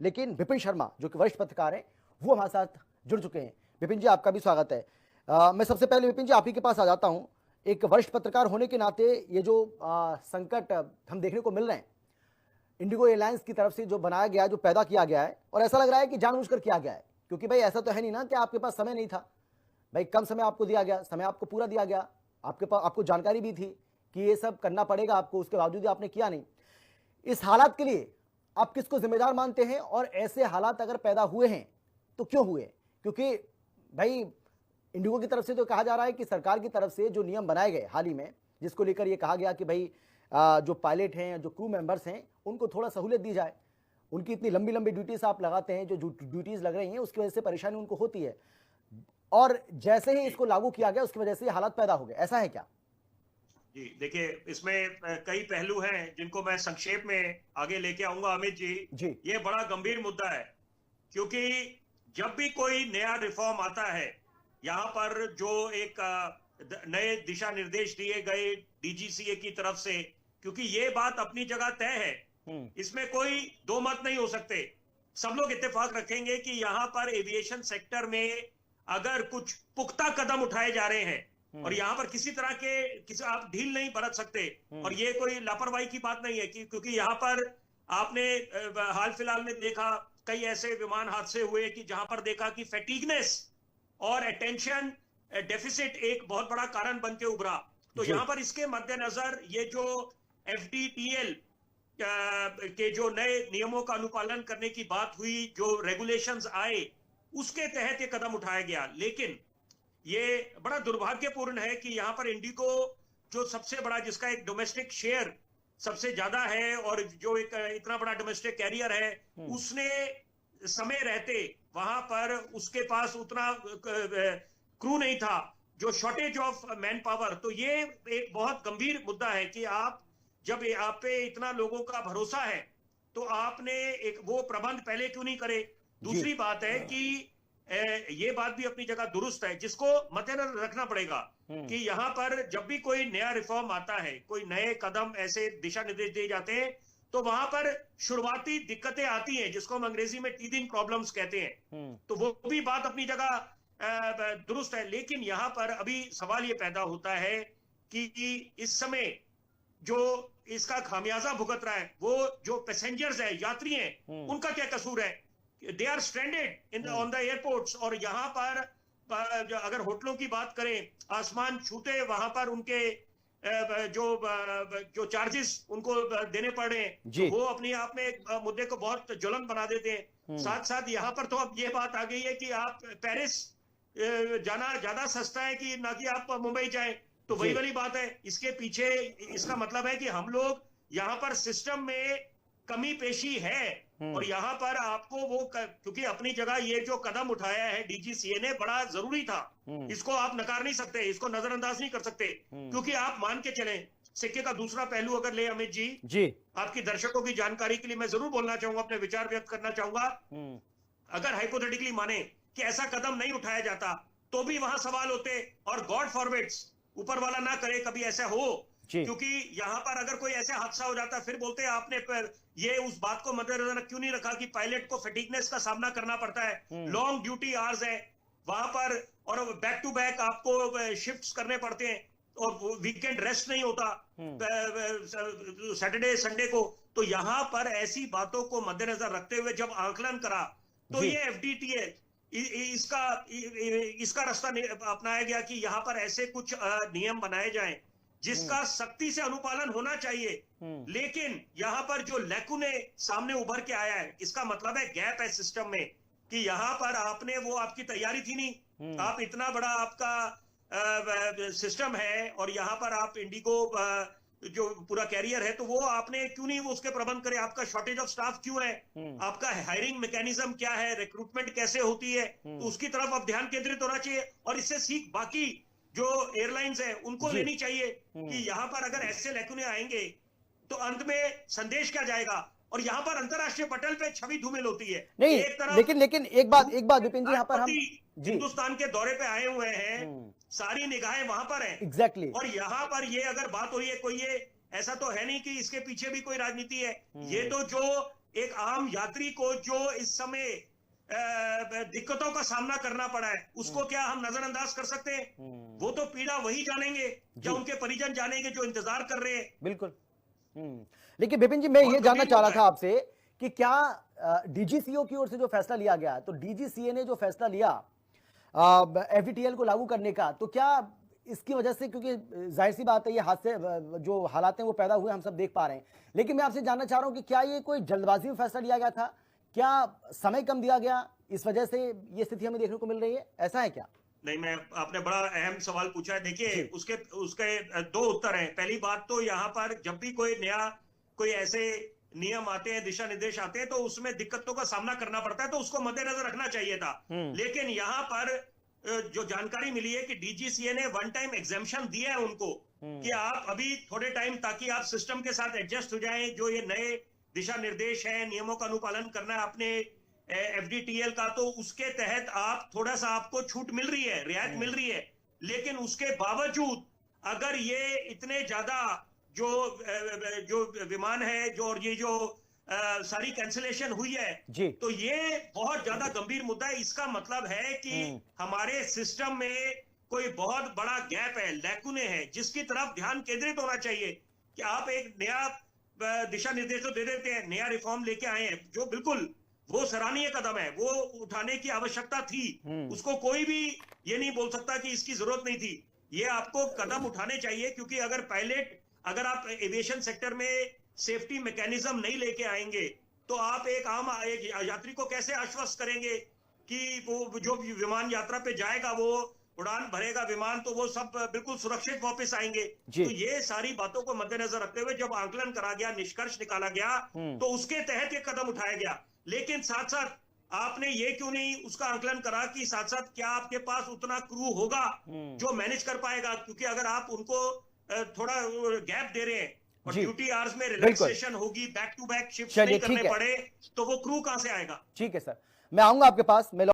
लेकिन विपिन शर्मा जो कि वरिष्ठ पत्रकार हैं वो हमारे साथ जुड़ चुके हैं। विपिन जी, आपका भी स्वागत है। मैं सबसे पहले विपिन जी आप ही के पास आ जाता हूं। एक वरिष्ठ पत्रकार होने के नाते ये जो संकट हम देखने को मिल रहे हैं इंडिगो एयरलाइंस की तरफ से, जो बनाया गया, जो पैदा किया गया है, और ऐसा लग रहा है कि जानबूझकर किया गया है, क्योंकि भाई ऐसा तो है नहीं ना कि आपके पास समय नहीं था। भाई कम समय आपको दिया गया, समय आपको पूरा दिया गया, आपके पास आपको जानकारी भी थी कि ये सब करना पड़ेगा आपको, उसके बावजूद आपने किया नहीं। इस हालात के लिए आप किसको जिम्मेदार मानते हैं, और ऐसे हालात अगर पैदा हुए हैं तो क्यों हुए? क्योंकि भाई इंडिगो की तरफ से तो कहा जा रहा है कि सरकार की तरफ से जो नियम बनाए गए हाल ही में, जिसको लेकर ये कहा गया कि भाई जो पायलट हैं, जो क्रू मेंबर्स हैं, उनको थोड़ा सहूलियत दी जाए। उनकी इतनी लंबी लंबी ड्यूटीज आप लगाते हैं, जो ड्यूटीज लग रही हैं उसकी वजह से परेशानी उनको होती है, और जैसे ही इसको लागू किया गया उसकी वजह से हालात पैदा हो गए। ऐसा है क्या? जी देखिए, इसमें कई पहलू हैं जिनको मैं संक्षेप में आगे लेके आऊंगा अमित जी। ये बड़ा गंभीर मुद्दा है, क्योंकि जब भी कोई नया रिफॉर्म आता है, यहाँ पर जो एक नए दिशा निर्देश दिए गए डीजीसीए की तरफ से, क्योंकि ये बात अपनी जगह तय है, इसमें कोई दो मत नहीं हो सकते। सब लोग इत्तेफाक रखेंगे कि यहाँ पर एविएशन सेक्टर में अगर कुछ पुख्ता कदम उठाए जा रहे हैं और यहाँ पर किसी तरह के आप ढील नहीं बरत सकते, और ये कोई लापरवाही की बात नहीं है क्योंकि यहाँ पर आपने हाल फिलहाल में देखा कई ऐसे विमान हादसे हुए कि जहां पर देखा कि फैटिगनेस और अटेंशन डेफिसिट एक बहुत बड़ा कारण बन के उभरा। तो यहाँ पर इसके मद्देनजर ये जो एफडीटीएल के जो नए नियमों का अनुपालन करने की बात हुई, जो रेगुलेशंस आए, उसके तहत ये कदम उठाया गया। लेकिन ये बड़ा दुर्भाग्यपूर्ण है कि यहाँ पर इंडिगो जो सबसे बड़ा, जिसका एक डोमेस्टिक शेयर सबसे ज्यादा है और जो एक इतना बड़ा डोमेस्टिक कैरियर है, उसने समय रहते वहां पर उसके पास उतना क्रू नहीं था, जो शॉर्टेज ऑफ मैन पावर। तो ये एक बहुत गंभीर मुद्दा है कि आप जब आप पे इतना लोगों का भरोसा है तो आपने एक वो प्रबंध पहले क्यों नहीं करे। दूसरी बात है कि ये बात भी अपनी जगह दुरुस्त है, जिसको मद्देनजर रखना पड़ेगा कि यहाँ पर जब भी कोई नया रिफॉर्म आता है, कोई नए कदम ऐसे दिशा निर्देश दिए जाते हैं, तो वहां पर शुरुआती दिक्कतें आती हैं, जिसको हम अंग्रेजी में टीथिंग प्रॉब्लम्स कहते हैं। तो वो भी बात अपनी जगह दुरुस्त है। लेकिन यहाँ पर अभी सवाल ये पैदा होता है कि इस समय जो इसका खामियाजा भुगत रहा है, वो जो पैसेंजर्स है, यात्री हैं, उनका क्या कसूर है? They are stranded on the airports. और यहाँ पर अगर होटलों की बात करें, आसमान छूते वहां पर उनके जो चार्जेस उनको देने पड़ रहे हैं, तो वो अपने आप में मुद्दे को बहुत ज्वलंत बना देते हैं। साथ साथ यहाँ पर तो अब ये बात आ गई है कि आप पेरिस जाना ज्यादा सस्ता है कि ना कि आप मुंबई जाएं। तो वही वाली बात है। इसके पीछे इसका मतलब है कि हम लोग यहाँ पर सिस्टम में कमी पेशी है, और यहाँ पर आपको वो क्योंकि अपनी जगह ये जो कदम उठाया है डीजीसीए ने, बड़ा जरूरी था। इसको आप नकार नहीं सकते, इसको नजरअंदाज नहीं कर सकते, क्योंकि आप मान के चलें, सिक्के का दूसरा पहलू अगर ले अमित जी, आपकी दर्शकों की जानकारी के लिए मैं जरूर बोलना चाहूंगा, अपने विचार व्यक्त करना चाहूंगा। अगर हाइपोथेटिकली माने कि ऐसा कदम नहीं उठाया जाता तो भी वहां सवाल होते, और गॉड फॉरबिड्स, ऊपर वाला ना करे कभी ऐसा हो, क्योंकि यहाँ पर अगर कोई ऐसा हादसा हो जाता, फिर बोलते हैं आपने ये उस बात को मद्देनजर क्यों नहीं रखा कि पायलट को फटीगनेस का सामना करना पड़ता है, लॉन्ग ड्यूटी आवर्स है वहां पर, और बैक टू बैक आपको शिफ्ट्स करने पड़ते हैं, और वीकेंड रेस्ट नहीं होता सैटरडे संडे को। तो यहाँ पर ऐसी बातों को मद्देनजर रखते हुए जब आकलन करा, तो ये एफडीटीए इसका रास्ता अपनाया गया कि यहाँ पर ऐसे कुछ नियम बनाए जाएं जिसका सख्ती से अनुपालन होना चाहिए। लेकिन यहाँ पर जो लैकुने सामने उभर के आया है, इसका मतलब है गैप है सिस्टम में, कि यहाँ पर आपने वो आपकी तैयारी थी नहीं। आप इतना बड़ा आपका सिस्टम है, और यहाँ पर आप इंडिगो जो पूरा कैरियर है, तो वो आपने क्यों नहीं वो उसके प्रबंध करे? आपका शॉर्टेज ऑफ स्टाफ क्यों है? आपका हायरिंग मैकेनिज्म क्या है? रिक्रूटमेंट कैसे होती है? तो उसकी तरफ अब ध्यान केंद्रित होना चाहिए, और इससे सीख बाकी जो एयरलाइंस है उनको लेनी चाहिए कि यहाँ पर अगर ऐसे लैकुने आएंगे तो अंत में संदेश क्या जाएगा। और यहाँ पर अंतरराष्ट्रीय पटल पे छवि धूमिल होती है। नहीं, एक तरफ लेकिन एक बात विपिन जी, यहाँ पर हम हिंदुस्तान के दौरे पे आए हुए हैं, सारी निगाहें वहां पर हैं। एग्जैक्टली। और यहाँ पर ये अगर बात हो रही है, कोई ये ऐसा तो है नहीं कि इसके पीछे भी कोई राजनीति है। ये तो जो एक आम यात्री को जो इस समय दिक्कतों का सामना करना पड़ा है, उसको क्या हम नजरअंदाज कर सकते हैं? वो तो पीड़ा वही जानेंगे या उनके परिजन जानेंगे जो इंतजार कर रहे हैं। बिल्कुल। लेकिन विपिन जी, मैं ये जानना चाह रहा था आपसे कि क्या डीजीसीए की ओर से जो फैसला लिया गया, तो डीजीसीए ने जो फैसला लिया एफडीटीएल को लागू करने का, तो क्या इसकी वजह से, क्योंकि जाहिर सी बात है ये हादसे जो हालात हैं वो पैदा हुए, हम सब देख पा रहे हैं, लेकिन मैं आपसे जानना चाह रहा हूं कि क्या ये कोई जल्दबाजी में फैसला लिया गया था? क्या समय कम दिया गया, इस वजह से ये स्थिति हमें देखने को मिल रही है? ऐसा है क्या? नहीं, आपने बड़ा अहम सवाल पूछा है। देखिए, उसके दो उत्तर हैं। पहली बात तो यहाँ पर जब भी कोई ऐसे नियम आते हैं, दिशा निर्देश आते हैं, तो उसमें दिक्कतों का सामना करना पड़ता है, तो उसको मद्देनजर रखना चाहिए था। लेकिन यहाँ पर जो जानकारी मिली है कि डीजीसीए ने वन टाइम एग्जेम्पशन दिया है उनको कि आप अभी थोड़े टाइम, ताकि आप सिस्टम के साथ एडजस्ट हो जाएं, जो ये नए दिशा निर्देश है, नियमों का अनुपालन करना है अपने एफडीटीएल का, तो उसके तहत आप थोड़ा सा आपको छूट मिल रही है, रियायत मिल रही है। लेकिन उसके बावजूद अगर ये इतने ज्यादा जो विमान है और ये जो सारी कैंसिलेशन हुई है, तो ये बहुत ज्यादा गंभीर मुद्दा है। इसका मतलब है कि हमारे सिस्टम में कोई बहुत बड़ा गैप है, लैकुने हैं, जिसकी तरफ ध्यान केंद्रित होना चाहिए कि आप एक नया दिशा निर्देश तो दे देते हैं, नया रिफॉर्म लेके आए हैं, जो बिल्कुल वो सराहनीय कदम है, वो उठाने की आवश्यकता थी, उसको कोई भी ये नहीं बोल सकता कि इसकी जरूरत नहीं थी। ये आपको कदम उठाने चाहिए, क्योंकि अगर आप एविएशन सेक्टर में सेफ्टी मैकेनिज्म नहीं लेके आएंगे, तो आप एक यात्री को कैसे आश्वस्त करेंगे कि वो जो विमान यात्रा पे जाएगा, वो उड़ान भरेगा विमान, तो वो सब बिल्कुल सुरक्षित वापस आएंगे। तो ये सारी बातों को मद्देनजर रखते हुए जब आंकलन करा गया, निष्कर्ष निकाला गया, तो उसके तहत ये कदम उठाया गया। लेकिन साथ साथ आपने ये क्यों नहीं उसका आंकलन करा कि साथ साथ क्या आपके पास उतना क्रू होगा जो मैनेज कर पाएगा? क्योंकि अगर आप उनको थोड़ा गैप दे रहे हैं और ड्यूटी आवर्स में रिलैक्सेशन होगी, बैक टू बैक शिफ्ट नहीं करने पड़े, तो वो क्रू कहां से आएगा? ठीक है सर, मैं आऊंगा आपके पास। मैं